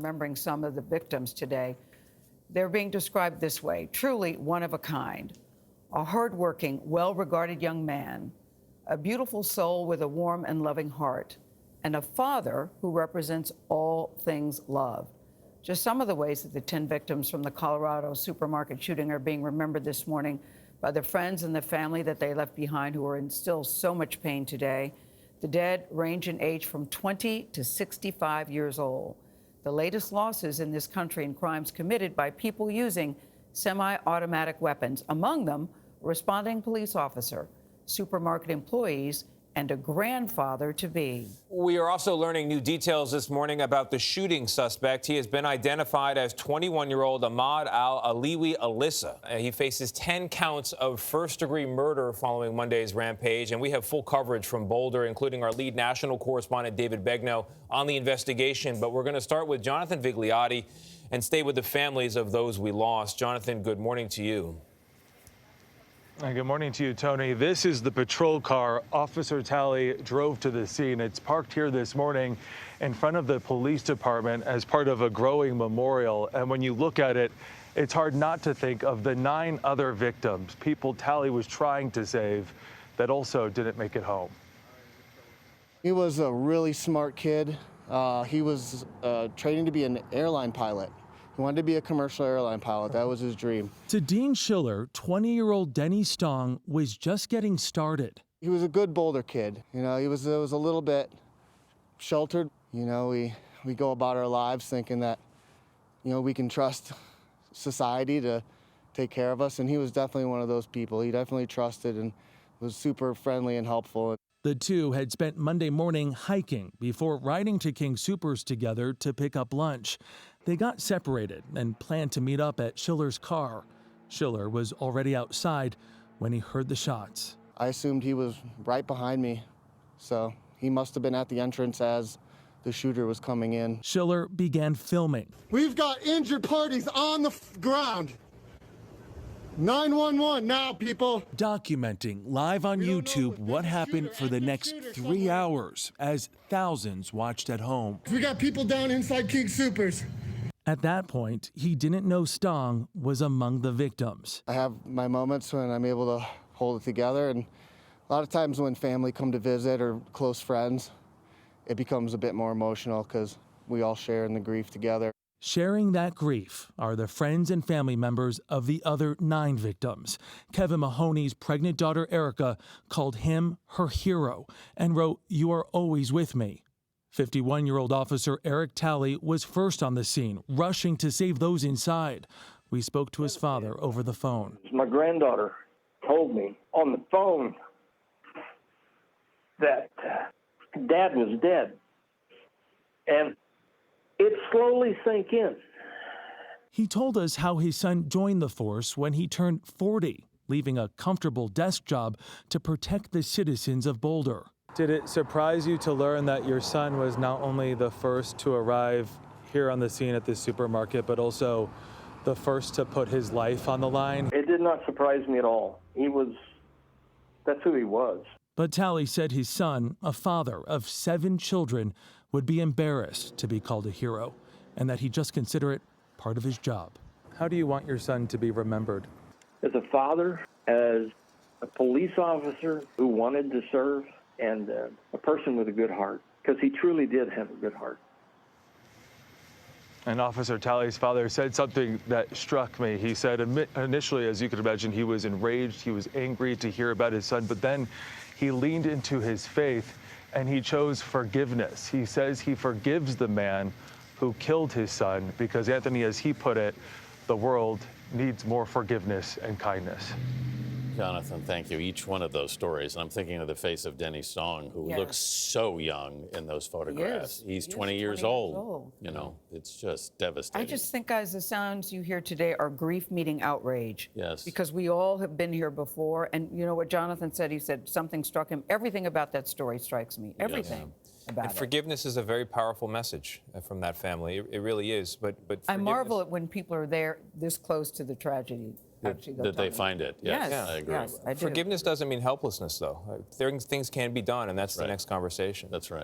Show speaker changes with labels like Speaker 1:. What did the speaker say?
Speaker 1: remembering some of the victims today. They're being described this way: truly one of a kind, a hardworking, well-regarded young man, a beautiful soul with a warm and loving heart, and a father who represents all things love. Just some of the ways that the 10 victims from the Colorado supermarket shooting are being remembered this morning by the friends and the family that they left behind, who are in still so much pain today. The dead range in age from 20 to 65 years old. The latest losses in this country in crimes committed by people using semi-automatic weapons, among them a responding police officer, supermarket employees, and a grandfather-to-be.
Speaker 2: We are also learning new details this morning about the shooting suspect. He has been identified as 21-year-old Ahmad Al-Aliwi Alyssa. He faces 10 counts of first-degree murder following Monday's rampage, and we have full coverage from Boulder, including our lead national correspondent David Begnaud on the investigation. But we're going to start with Jonathan Vigliotti and stay with the families of those we lost. Jonathan, good morning to you.
Speaker 3: Good morning to you, Tony. This is the patrol car Officer Talley drove to the scene. It's parked here this morning in front of the police department as part of a growing memorial. And when you look at it, it's hard not to think of the 9 other victims, people Talley was trying to save, that also didn't make it home.
Speaker 4: He was a really smart kid. He was training to be an airline pilot. He wanted to be a commercial airline pilot. That was his dream.
Speaker 5: To Dean Schiller, 20-year-old Denny Stong was just getting started.
Speaker 4: He was a good Boulder kid. You know, he was a little bit sheltered. You know, we go about our lives thinking that, you know, we can trust society to take care of us. And he was definitely one of those people. He definitely trusted and was super friendly and helpful.
Speaker 5: The two had spent Monday morning hiking before riding to King Soopers together to pick up lunch. They got separated and planned to meet up at Schiller's car. Schiller was already outside when he heard the shots.
Speaker 4: I assumed he was right behind me, so he must have been at the entrance as the shooter was coming in.
Speaker 5: Schiller began filming.
Speaker 4: We've got injured parties on the ground. 911 now, people.
Speaker 5: Documenting live on YouTube what happened for the next 3 hours as thousands watched at home.
Speaker 4: We got people down inside King Soopers.
Speaker 5: At that point, he didn't know Stong was among the victims.
Speaker 4: I have my moments when I'm able to hold it together, and a lot of times when family come to visit or close friends, it becomes a bit more emotional because we all share in the grief together.
Speaker 5: Sharing that grief are the friends and family members of the other 9 victims. Kevin Mahoney's pregnant daughter Erica called him her hero and wrote, "You are always with me." 51-year-old Officer Eric Talley was first on the scene, rushing to save those inside. We spoke to his father over the phone.
Speaker 6: My granddaughter told me on the phone that Dad was dead. And it slowly sank in.
Speaker 5: He told us how his son joined the force when he turned 40, leaving a comfortable desk job to protect the citizens of Boulder.
Speaker 3: Did it surprise you to learn that your son was not only the first to arrive here on the scene at this supermarket, but also the first to put his life on the line?
Speaker 6: It did not surprise me at all. That's who he was.
Speaker 5: But Talley said his son, a father of 7 children, would be embarrassed to be called a hero, and that he'd just consider it part of his job.
Speaker 3: How do you want your son to be remembered?
Speaker 6: As a father, as a police officer who wanted to serve, and a person with a good heart, because he truly did have a good heart.
Speaker 3: And Officer Talley's father said something that struck me. He said initially, as you could imagine, he was enraged, he was angry to hear about his son, but then he leaned into his faith and he chose forgiveness. He says he forgives the man who killed his son because, Anthony, as he put it, the world needs more forgiveness and kindness.
Speaker 7: Jonathan, thank you. Each one of those stories, and I'm thinking of the face of Denny Stong, who looks so young in those photographs. He's 20 years old. You know, it's just devastating.
Speaker 1: I just think, guys, the sounds you hear today are grief meeting outrage.
Speaker 7: Yes.
Speaker 1: Because we all have been here before. And you know what Jonathan said? He said something struck him. Everything about that story strikes me. Everything. About
Speaker 2: and forgiveness is a very powerful message from that family. It really is. But
Speaker 1: I marvel at when people are there this close to the tragedy.
Speaker 7: That they find it. Yes, I agree.
Speaker 1: Yes, I do.
Speaker 2: Forgiveness doesn't mean helplessness, though. Things can be done, and that's the next conversation.
Speaker 7: That's right.